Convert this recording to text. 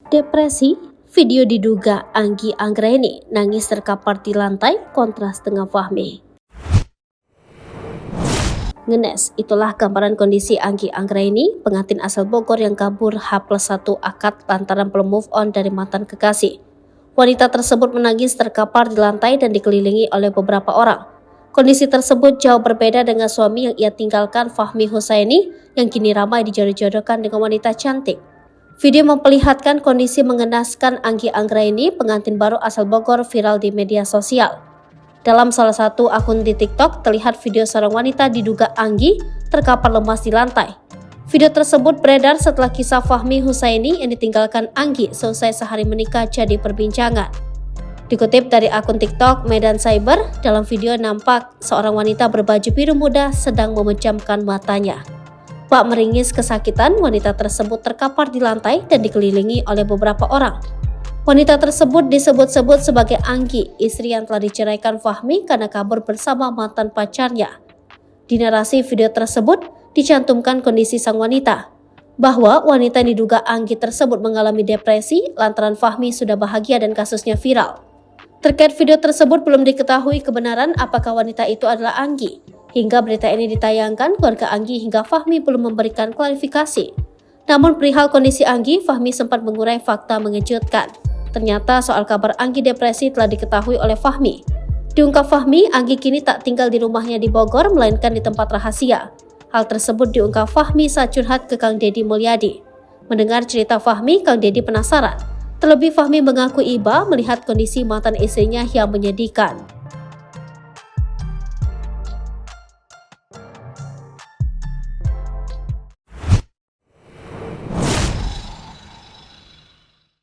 Depresi, video diduga Anggi Anggraini nangis terkapar di lantai kontras dengan Fahmi. Ngenes, itulah gambaran kondisi Anggi Anggraini, pengantin asal Bogor yang kabur H+1 akad lantaran belum move on dari mantan kekasih. Wanita tersebut menangis terkapar di lantai dan dikelilingi oleh beberapa orang. Kondisi tersebut jauh berbeda dengan suami yang ia tinggalkan, Fahmi Husaini, yang kini ramai dijodoh-jodohkan dengan wanita cantik. Video memperlihatkan kondisi mengenaskan Anggi Anggraini, pengantin baru asal Bogor, viral di media sosial. Dalam salah satu akun di TikTok, terlihat video seorang wanita diduga Anggi terkapar lemas di lantai. Video tersebut beredar setelah kisah Fahmi Husaini yang ditinggalkan Anggi selesai sehari menikah jadi perbincangan. Dikutip dari akun TikTok Medan Cyber, dalam video nampak seorang wanita berbaju biru muda sedang memejamkan matanya. Bak meringis kesakitan, wanita tersebut terkapar di lantai dan dikelilingi oleh beberapa orang. Wanita tersebut disebut-sebut sebagai Anggi, istri yang telah diceraikan Fahmi karena kabur bersama mantan pacarnya. Di narasi video tersebut dicantumkan kondisi sang wanita, bahwa wanita yang diduga Anggi tersebut mengalami depresi lantaran Fahmi sudah bahagia dan kasusnya viral. Terkait video tersebut belum diketahui kebenaran apakah wanita itu adalah Anggi. Hingga berita ini ditayangkan, keluarga Anggi hingga Fahmi belum memberikan klarifikasi. Namun perihal kondisi Anggi, Fahmi sempat mengurai fakta mengejutkan. Ternyata soal kabar Anggi depresi telah diketahui oleh Fahmi. Diungkap Fahmi, Anggi kini tak tinggal di rumahnya di Bogor, melainkan di tempat rahasia. Hal tersebut diungkap Fahmi saat curhat ke Kang Deddy Mulyadi. Mendengar cerita Fahmi, Kang Deddy penasaran. Terlebih Fahmi mengaku iba melihat kondisi mantan istrinya yang menyedihkan.